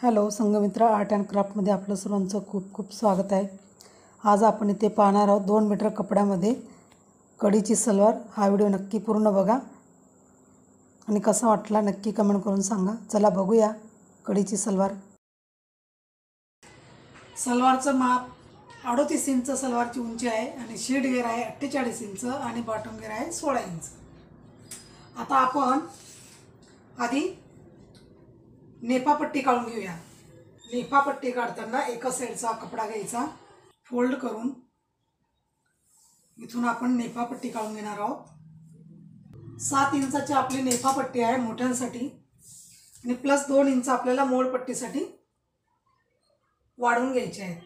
Hello Sanghamitra art and क्राफ्टमध्ये आपलं सर्वांचं खूप खूप स्वागत आहे। आज आपण इथे पाहणार आहोत 2 मीटर कपड्यामध्ये कढीची सलवार। हा व्हिडिओ नक्की पूर्ण बघा आणि कसा वाटला नक्की कमेंट करून सांगा। चला बघूया कढीची सलवार। सलवारचं माप 38 इंच सलवारची उंची आहे आणि शीट घेर आहे 48 इंच आणि बॉटम घेर आहे 16 इंच। आता आपण आधी नेपापट्टी काढून घेऊया। नेपापट्टी काढताना एका साइडचा कपडा घ्यायचा, फोल्ड करून इथून आपण नेपापट्टी काढून घेणार आहोत। 7 इंचाची आपली नेपापट्टी आहे मोठ्यांसाठी आणि प्लस 2 इंच आपल्याला मोडपट्टीसाठी वाढवून घ्यायचे आहे।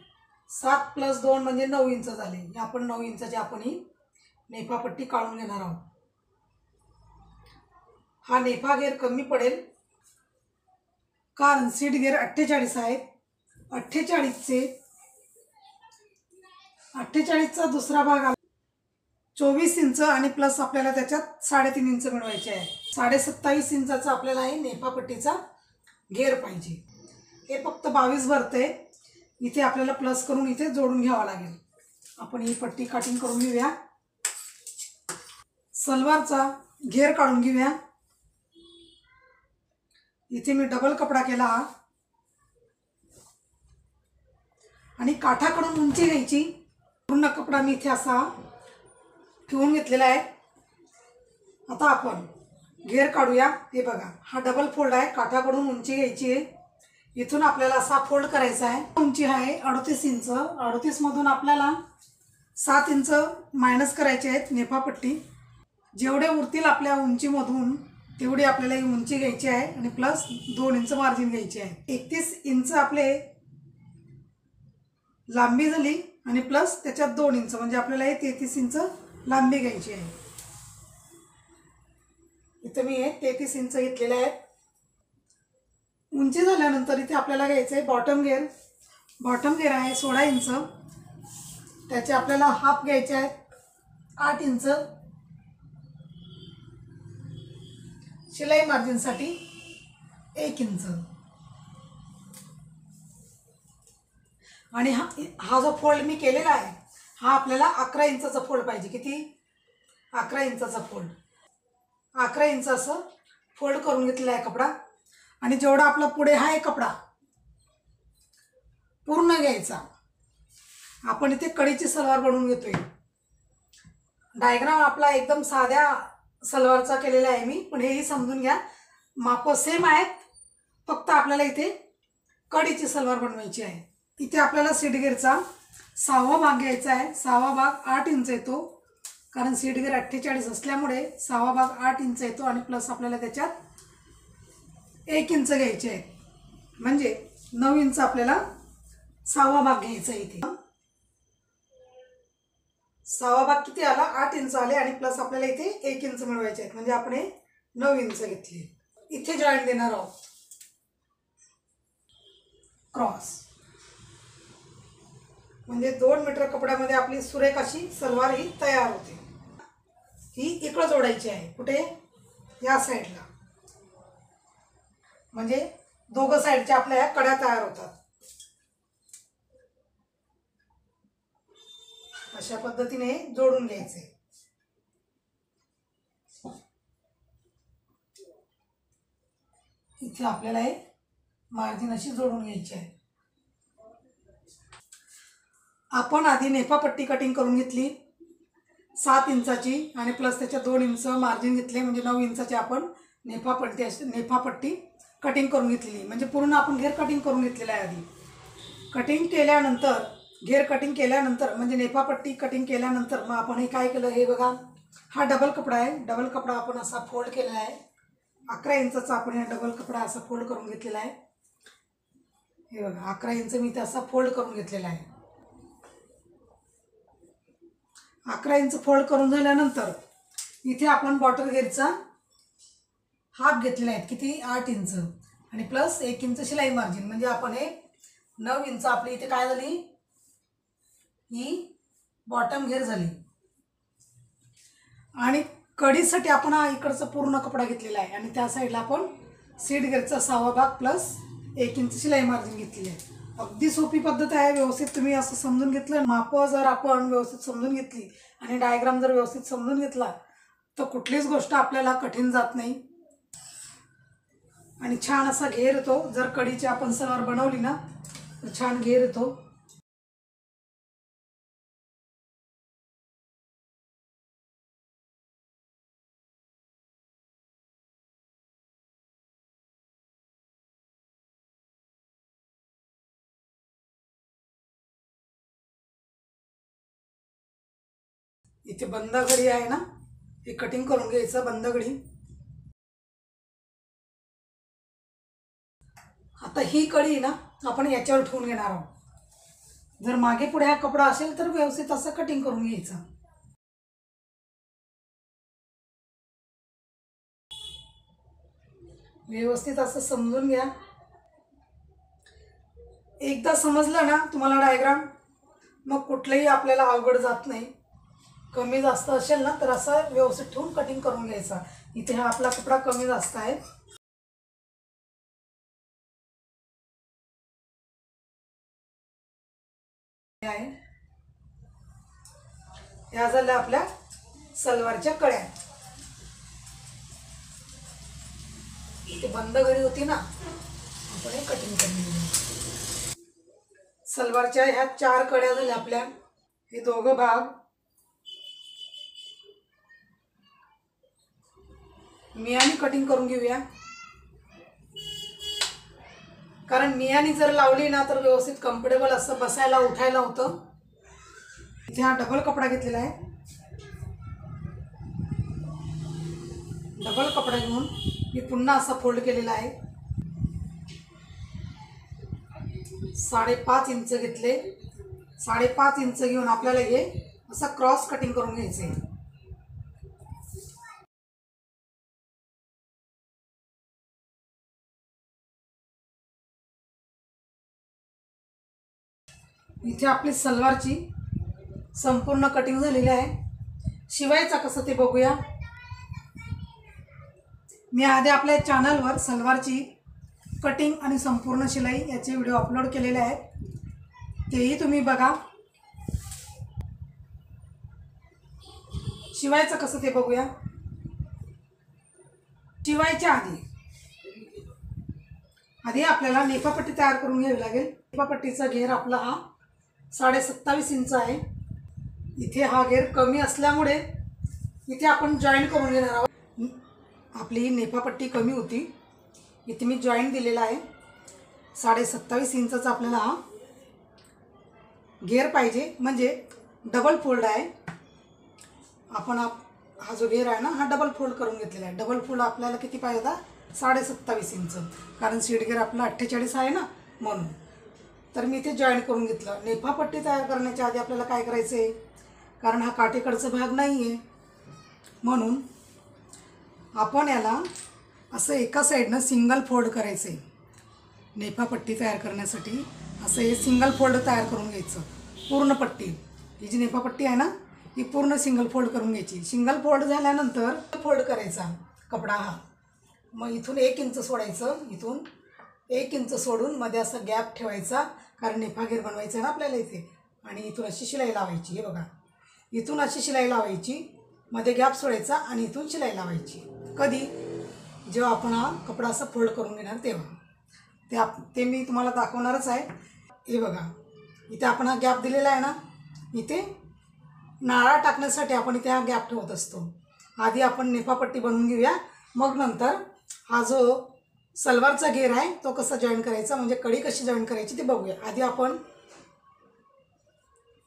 7 + 2 म्हणजे 9 इंच झाले। आपण 9 इंचाची आपण ही नेपापट्टी काढून घेणार आहोत। हा नेपा घेर कमी पडेल कारण सीट घेर 48 आहे। 48चा दुसरा भाग 24 इंच आणि प्लस आपल्याला त्याच्यात 3.5 इंच मिळवायचे आहे। 27.5 इंचाचा आपल्याला हे नेपापट्टीचा घेर पाहिजे। हे फक्त 22 भरते। इथे आपल्याला प्लस करून इथे जोडून घ्यावा लागेल। आपण ही पट्टी कटिंग करून घेऊया। सलवारचा घेर काढून घेऊया। इथे मी डबल कपडा केला आणि काठाकडून उंची घ्यायची। पूर्ण कपडा मी इथे असा ठेवून घेतलेला आहे। आता आपण घेर काढूया। हे बघा हा डबल फोल्ड आहे। काठाकडून उंची घ्यायची आहे। इथून आपल्याला असा फोल्ड करायचा आहे। उंची आहे 38 इंच। 38 मधून आपल्याला 7 इंच मायनस करायचे आहेत नेपापट्टी। जेवढे उरतील आपल्या उंचीमधून तेवढी आपल्याला ही उंची घ्यायची आहे आणि प्लस 2 इंच मार्जिन घ्यायची आहे। 31 इंच आपले लांबी झाली आणि प्लस त्याच्यात 2 इंच म्हणजे आपल्याला हे 33 इंच लांबी घ्यायची आहे। इथे मी हे 33 इंच घेतलेले आहे। उंची झाल्यानंतर इथे आपल्याला घ्यायचं आहे बॉटम घेर। बॉटम घेर आहे 16 इंच। त्याचे आपल्याला हाफ घ्यायचे आहेत 8 इंच। शिलाई मार्जिनसाठी 1 इंच आणि हा जो फोल्ड मी केलेला आहे हा आपल्याला 11 इंचाचा फोल्ड पाहिजे। किती? 11 इंचाचा फोल्ड। 11 इंच असं फोल्ड करून घेतलेला आहे कपडा आणि जेवढा आपला पुढे हा आहे कपडा पूर्ण घ्यायचा। आपण इथे कढीची सलवार बनवून घेतोय। डायग्राम आपला एकदम साध्या सलवारचा केलेला आहे मी, पण हेही समजून घ्या। माप सेम आहेत, फक्त आपल्याला इथे कढीची सलवार बनवायची आहे। इथे आपल्याला सीट घेरचा 6वा भाग घ्यायचा आहे। 6वा भाग 8 इंच येतो कारण सीट घेर 48 असल्यामुळे 6वा भाग 8 इंच येतो आणि प्लस आपल्याला त्याच्यात 1 इंच घ्यायचे आहे म्हणजे 9 इंच आपल्याला 6वा भाग घ्यायचा आहे। इथे 6वा भाग किती आला? 8 इंच आले आणि प्लस आपल्याला इथे 1 इंच मिळवायचे आहेत म्हणजे आपण हे 9 इंच घेतले। इथे जॉईंट देणार आहोत क्रॉस, म्हणजे 2 मीटर कपड्यामध्ये आपली सुरेख अशी सलवार ही तयार होते। ही इकडे जोडायची आहे। कुठे? या साईडला, म्हणजे दोघं साईडच्या आपल्या ह्या कड्या तयार होतात। अशा पद्धतीने जोडून घ्यायचे। इथे आपल्याला हे मार्जिन अशी जोडून घ्यायची आहे। आपण आधी नेपापट्टी कटिंग करून घेतली 7 इंचाची आणि प्लस त्याच्या 2 इंच मार्जिन घेतले म्हणजे 9 इंचाची आपण नेपापट्टी कटिंग करून घेतलेली, म्हणजे पूर्ण आपण घेर कटिंग करून घेतलेला आहे। आधी कटिंग केल्यानंतर घेर कटिंग केल्यानंतर म्हणजे नेपापट्टी कटिंग केल्यानंतर मग आपण हे काय केलं? हे बघा हा डबल कपडा आहे। डबल कपडा आपण असा फोल्ड केलेला आहे। 11 इंचाचा आपण हा डबल कपडा असा फोल्ड करून घेतलेला आहे। हे बघा 11 इंच मी असा फोल्ड करून घेतलेला आहे। 11 इंच फोल्ड करून झाल्यानंतर इथे आपण बॉटम घेरचा हाफ घेतलेला आहे। किती? 8 इंच आणि प्लस 1 इंच शिलाई मार्जिन म्हणजे आपण हे 9 इंच आपली इथे काय झाली? ही बॉटम घेर झाली। आणि कढीसाठी आपण हा इकडचा पूर्ण कपडा घेतलेला आहे आणि त्या साईडला आपण सीट घेरचा 6वा भाग प्लस 1 इंच शिलाई मार्जिन घेतली आहे. अगदी सोपी पद्धत आहे. व्यवस्थित तुम्ही असं समजून घेतलं, मापं जर आपण व्यवस्थित समजून घेतली आणि डायग्राम जर व्यवस्थित समजून घेतला तर कुठलीच गोष्ट आपल्याला कठीण जात नाही. आणि छान असा घेर येतो. जर कढीची आपण सलवार बनवली ना तर छान घेर येतो. इथे बंद घडी आहे ना, हे कटिंग करून घ्यायचं बंद घडी. आता ही कडी ना आपण याच्यावर ठेवून घेणार आहोत. जर मागे पुढे हा कपडा असेल तर व्यवस्थित असं कटिंग करून घ्यायचं. व्यवस्थित असं समजून घ्या. एकदा समजलं ना तुम्हाला डायग्राम, मग कुठलंही आपल्याला अवघड जात नाही. कमी जास्त असेल ना तर असं व्यवस्थित ठेवून कटिंग करून घ्यायचा. इथे हा आपला कपडा कमी जास्त आहे. या झाल्या आपल्या सलवारच्या कळ्या. इथे बंद घडी होती ना, आपण हे कटिंग करून घेऊ. सलवारच्या ह्या 4 कड्या झाल्या आपल्या. हे दोघं भाग मियानी कटिंग करून घेऊया. कारण मियानी जर लावली ना तर व्यवस्थित कम्फर्टेबल असं बसायला उठायला होतं. इथे हा डबल कपडा घेतलेला आहे. डबल कपडा घेऊन मी पुन्हा असा फोल्ड केलेला आहे. 5.5 इंच घेतले. 5.5 इंच घेऊन आपल्याला हे असं क्रॉस कटिंग करून घ्यायचं आहे. इथे आपली सलवारची संपूर्ण कटिंग झालेली आहे. शिवायचा कसं ते बघूया. मी आधी आपल्या चॅनलवर सलवारची कटिंग आणि संपूर्ण शिलाई याचे व्हिडिओ अपलोड केलेले आहेत, तेही तुम्ही बघा. शिवायचं कसं ते बघूया. शिवायच्या आधी आपल्याला नेफापट्टी तयार करून घ्यावी लागेल. नेफापट्टीचा घेर आपला हा 27.5 इंच आहे. इथे हा घेर कमी असल्यामुळे इथे आपण जॉईंट करून घेणार आहोत. आपली नेफापट्टी कमी होती, इथे मी जॉईंट दिलेला आहे. 27.5 इंचाचा आपल्याला हा घेर पाहिजे, म्हणजे डबल फोल्ड आहे. आपण हा जो घेर आहे ना हा डबल फोल्ड करून घेतलेला आहे. डबल फोल्ड आपल्याला किती पाहिजे होता? 27.5 इंच. कारण सीट घेर आपला 48 आहे ना, म्हणून. तर मी इथे जॉईंट करून घेतलं. नेफापट्टी तयार करण्याच्या आधी आपल्याला काय करायचं आहे, कारण हा काठीकडचा भाग नाही आहे, म्हणून आपण याला असं एका साईडनं सिंगल फोल्ड करायचं आहे. नेफापट्टी तयार करण्यासाठी असं हे सिंगल फोल्ड तयार करून घ्यायचं. पूर्ण पट्टी ही जी नेफापट्टी आहे ना ही पूर्ण सिंगल फोल्ड करून घ्यायची. सिंगल फोल्ड झाल्यानंतर फोल्ड करायचा कपडा हा. मग इथून 1 इंच सोडायचं. इथून 1 इंच सोडून मध्ये असा गॅप ठेवायचा, कारण नेफा घेर बनवायचा आहे ना आपल्याला इथे. आणि इथून अशी शिलाई लावायची. हे बघा, इथून अशी शिलाई लावायची, मध्ये गॅप सोडायचा आणि इथून शिलाई लावायची. कधी? जेव्हा आपण हा कपडा असा फोल्ड करून घेणार तेव्हा. ते मी तुम्हाला दाखवणारच आहे. हे बघा, इथे आपण हा गॅप दिलेला आहे ना, इथे नाळा टाकण्यासाठी आपण इथे हा गॅप ठेवत असतो. आधी आपण नेफापट्टी बनवून घेऊया, मग नंतर हा जो सलवारचा घेर आहे तो कसा जॉईन करायचा, म्हणजे कडी कशी जॉईन करायची ते बघूया. आधी आपण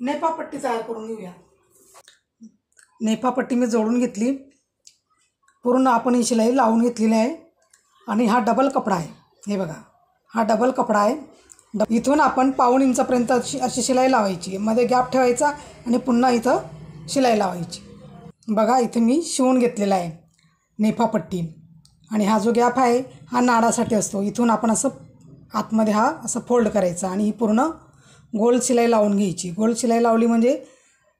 नेफापट्टी तयार करून घेऊया. नेफापट्टी मी जोडून घेतली. पूर्ण आपण ही शिलाई लावून घेतलेली आहे. आणि हा डबल कपडा आहे. हे बघा, हा डबल कपडा आहे. इथून आपण 1.5 इंचापर्यंत अशी शिलाई लावायची, मध्ये गॅप ठेवायचा आणि पुन्हा इथं शिलाई लावायची. बघा, इथे मी शिवून घेतलेला आहे नेफापट्टी. आणि हा जो गॅप आहे हा नाडासाठी असतो. इथून आपण असं आतमध्ये हा असं फोल्ड करायचा आणि ही पूर्ण गोल शिलाई लावून घ्यायची. गोल शिलाई लावली म्हणजे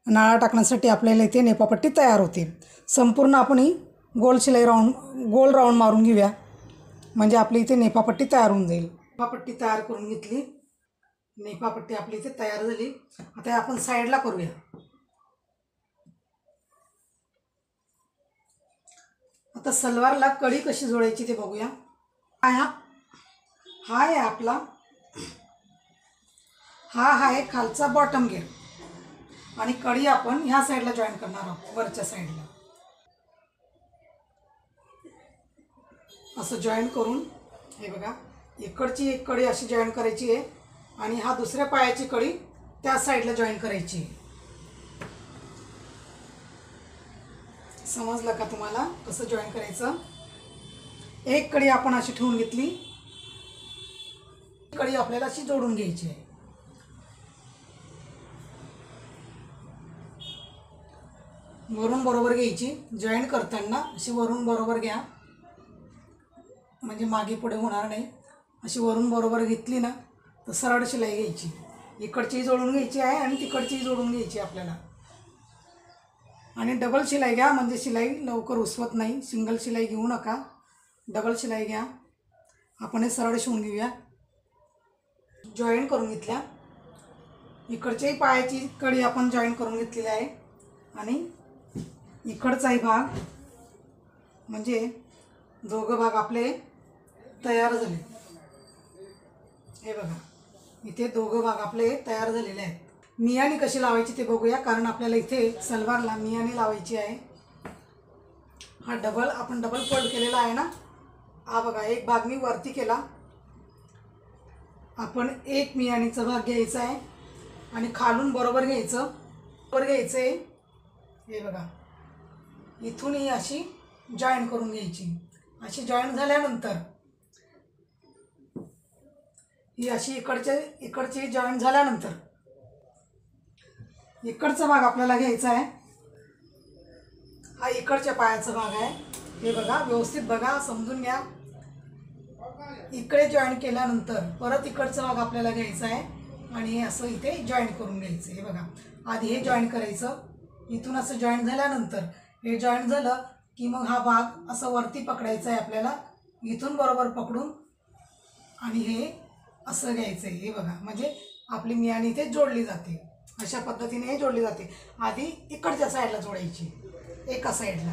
नाळा टाकण्यासाठी आपल्याला इथे नेफापट्टी तयार होते. संपूर्ण आपण ही गोल शिलाई गोल राऊंड मारून घेऊया, म्हणजे आपली इथे नेफापट्टी तयार होऊन जाईल. नेफापट्टी तयार करून घेतली. नेफापट्टी आपली इथे तयार झाली. आता आपण साईडला करूया. आता सलवारला कडी कशी जोडायची ते बघूया. हा आहे आपला, हा आहे खालचा बॉटम घेर आणि कडी आपण ह्या साईडला जॉईन करणार आहोत, वरच्या साईडला. असं जॉईन करून हे बघा, इकडची एक कडी अशी जॉईन करायची आहे आणि हा दुसऱ्या पायाची कडी त्या साईडला जॉईन करायची आहे. समजलं का तुम्हाला कसं जॉईन करायचं? एक कडी आपण अशी ठेवून घेतली, कडी आपल्याला अशी जोडून घ्यायची आहे. वरून बरोबर घ्यायची. जॉईन करताना अशी वरून बरोबर घ्या, म्हणजे मागे पुढे होणार नाही. अशी वरून बरोबर घेतली ना तर सरळ शिलाई घ्यायची. इकडची जोडून घ्यायची आहे आणि तिकडची जोडून घ्यायची आपल्याला. आणि डबल शिलाई घ्या, म्हणजे शिलाई लवकर उसवत नाही. सिंगल शिलाई घेऊ नका, डबल शिलाई घ्या. आपण हे सरळ शिवून घेऊया. जॉईन करून घेतल्या. इकडच्याही पायाची कडी आपण जॉईन करून घेतलेली आहे आणि इकडचाही भाग, म्हणजे दोघं भाग आपले तयार झाले. हे बघा, इथे दोघं भाग आपले तयार झालेले आहेत. मियानी कशी लावायची ते बघूया, कारण आपल्याला इथे सलवारला मियानी लावायची आहे. हा आपण डबल फोल्ड केलेला आहे ना. हा बघा, एक भाग मी वरती केला. आपण एक मियानीचा भाग घ्यायचा आहे आणि खालून बरोबर घ्यायचं. आहे हे बघा, इथून ही अशी जॉईन करून घ्यायची. अशी जॉईन झाल्यानंतर ही अशी इकडची जॉईन झाल्यानंतर इकडचा भाग आपल्याला घ्यायचा आहे. हा इकडच्या पायाचा भाग आहे. हे बघा, व्यवस्थित बघा, समजून घ्या. इकडे जॉईन केल्यानंतर परत इकडचा भाग आपल्याला घ्यायचा आहे आणि हे असं इथे जॉईन करून घ्यायचं. हे बघा, आधी हे जॉईन करायचं. इथून असं जॉईन झाल्यानंतर हे जॉईन झालं की मग हा भाग असं वरती पकडायचा आहे आपल्याला. इथून बरोबर पकडून आणि हे असं घ्यायचं आहे. हे बघा, म्हणजे आपली मियानी इथे जोडली जाते. अशा पद्धतीने हे जोडली जाते. आधी इकडच्या साईडला जोडायची, एका साईडला.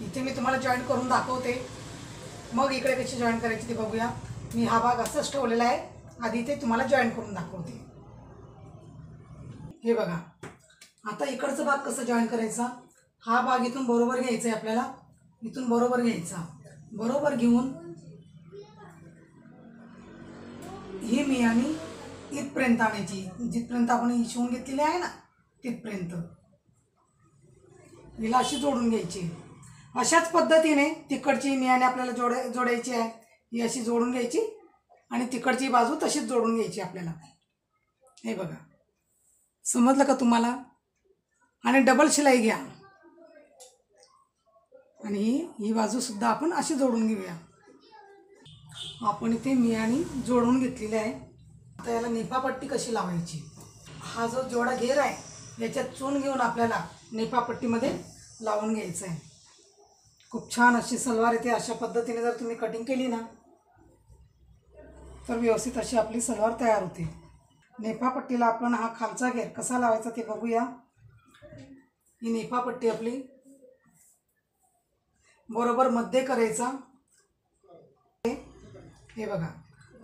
इथे मी तुम्हाला जॉईन करून दाखवते, मग इकडे कशी जॉईन करायची ते बघूया. मी हा भाग असाच ठेवलेला आहे, आधी ते तुम्हाला जॉईन करून दाखवते. हे बघा, आता इकडचा भाग कसं जॉईन करायचा. हा भाग इथून बरोबर घ्यायचा आहे आपल्याला. इथून बरोबर घ्यायचा. बरोबर घेऊन ही मियानी इथपर्यंत आणायची, जिथपर्यंत आपण शिवून घेतलेली आहे ना तिथपर्यंत. हिला अशी जोडून घ्यायची. अशाच पद्धतीने तिकडची मियानी आपल्याला जोडायची आहे. ही अशी जोडून घ्यायची आणि तिकडची बाजू तशीच जोडून घ्यायची आपल्याला. हे बघा, समजलं का तुम्हाला? आणि डबल शिलाई घ्या आणि ही बाजूसुद्धा आपण अशी जोडून घेऊया. आपण इथे मियानी जोडून घेतलेली आहे. आता याला नेफापट्टी कशी लावायची. हा जो जोडा घेर आहे याच्यात चून घेऊन आपल्याला नेफापट्टीमध्ये लावून घ्यायचं आहे. खूप छान अशी सलवार येते. अशा पद्धतीने जर तुम्ही कटिंग केली ना तर व्यवस्थित अशी आपली सलवार तयार होते. नेफापट्टीला आपण हा खालचा घेर कसा लावायचा ते बघूया. ही नेफापट्टी आपली बरोबर मध्ये करायचा. हे बघा,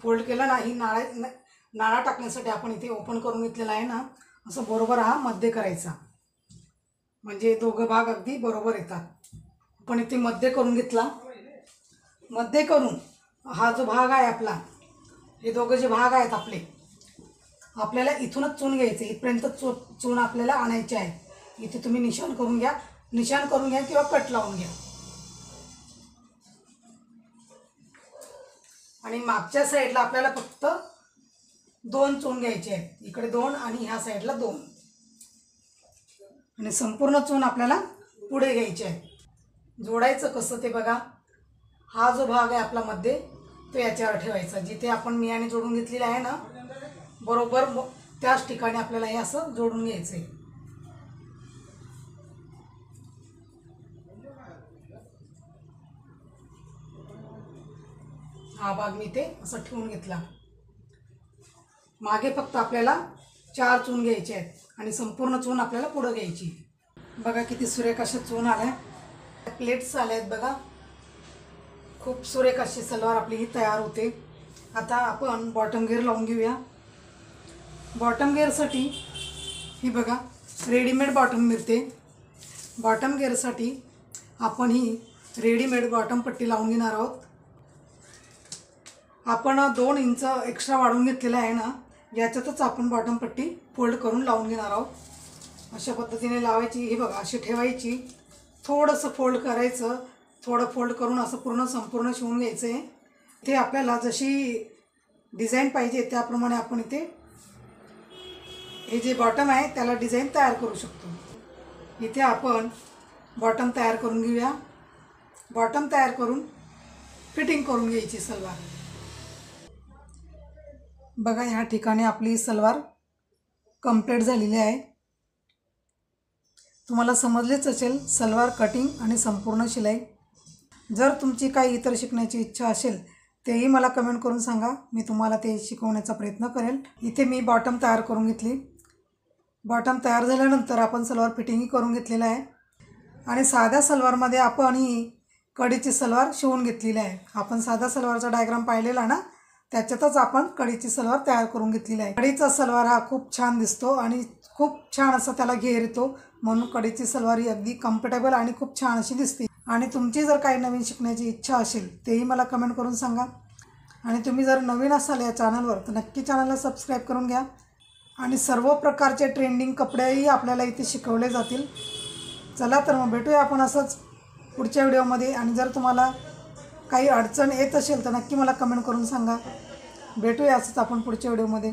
फोल्ड केला ना, ही नाळा टाकण्यासाठी आपण इथे ओपन करून घेतलेला आहे ना. असं बरोबर हा मध्ये करायचा, म्हणजे दोघं भाग अगदी बरोबर येतात. आपण इथे मध्ये करून घेतला. मध्ये करून हा जो भाग आहे आपला, हे दोघं जे भाग आहेत आपल्याला इथूनच चून घ्यायचे. इथपर्यंत चून आपल्याला आणायची आहे. इथे तुम्ही निशाण करून घ्या किंवा कट लावून घ्या. आणि मागच्या साईडला आपल्याला फक्त 2 चून घ्यायचे आहेत. इकडे 2 आणि ह्या साईडला 2. आणि संपूर्ण चून आपल्याला पुढे घ्यायचे आहे. जोडायचं कसं ते बघा. हा जो भाग आहे आपला मध्ये तो याच्यावर ठेवायचा. जिथे आपण मियाने जोडून घेतलेला आहे ना, बरोबर त्याच ठिकाणी आपल्याला हे असं जोडून घ्यायचं आहे. हा भाग मी इथे असं ठेवून घेतला. मागे फक्त आपल्याला 4 चून घ्यायचे आहेत आणि संपूर्ण चून आपल्याला पुढं घ्यायची. बघा किती सुरेख अशा चून आल्या, प्लेट्स आल्या आहेत बघा. खूप सुरेख अशी सलवार आपली ही तयार होते. आता आपण बॉटम घेर लावून घेऊया. बॉटम घेरसाठी ही बघा रेडीमेड बॉटम मिळते. बॉटम घेरसाठी आपण ही रेडीमेड बॉटम पट्टी लावून घेणार आहोत. आपण 2 इंच एक्स्ट्रा वाढवून घेतलेला आहे ना, याच्यातच आपण बॉटम पट्टी फोल्ड करून लावून घेणार आहोत. अशा पद्धतीने लावायची. हे बघा अशी ठेवायची, थोडंसं फोल्ड करायचं, थोडं फोल्ड करून असं पूर्ण संपूर्ण शिवून घ्यायचं आहे. ते आपल्याला जशी डिझाईन पाहिजे त्याप्रमाणे आपण इथे हे जे बॉटम आहे त्याला डिझाईन तयार करू शकतो. इथे आपण बॉटम तयार करून घेऊया. बॉटम तयार करून फिटिंग करून घ्यायची सलवार. बघा ह्या ठिकाणी आपली सलवार कंप्लीट झालेली आहे. तुम्हाला समजलेच असेल सलवार कटिंग आणि संपूर्ण शिलाई. जर तुमची काही इतर शिकण्याची इच्छा असेल तेही मला कमेंट करून सांगा, मी तुम्हाला ते शिकवण्याचा प्रयत्न करेल. इथे मी बॉटम तयार करून घेतली. बॉटम तयार झाल्यानंतर आपण सलवार फिटिंगही करून घेतलेलं आहे आणि साध्या सलवारमध्ये आपण ही कढीची सलवार शिवून घेतलेली आहे. आपण साध्या सलवारचा डायग्राम पाहिलेला ना, त्याच्यातच आपण कढीची सलवार तयार करून घेतलेली आहे. कढीचा सलवार हा खूप छान दिसतो आणि खूप छान असा त्याला घेर येतो, म्हणून कढीची सलवार ही अगदी कम्फर्टेबल आणि खूप छान अशी दिसते. आणि तुमची जर काही नवीन शिकण्याची इच्छा असेल तेही मला कमेंट करून सांगा. आणि तुम्ही जर नवीन असाल या चॅनलवर तर नक्की चॅनलला सबस्क्राईब करून घ्या. आणि सर्व प्रकारचे ट्रेंडिंग कपडेही आपल्याला इथे शिकवले जातील. चला तर मग भेटूया आपण असंच पुढच्या व्हिडिओमध्ये. आणि जर तुम्हाला काही अडचण येत असेल तर नक्की मला कमेंट करून सांगा. भेटूया असंच आपण पुढच्या व्हिडिओमध्ये.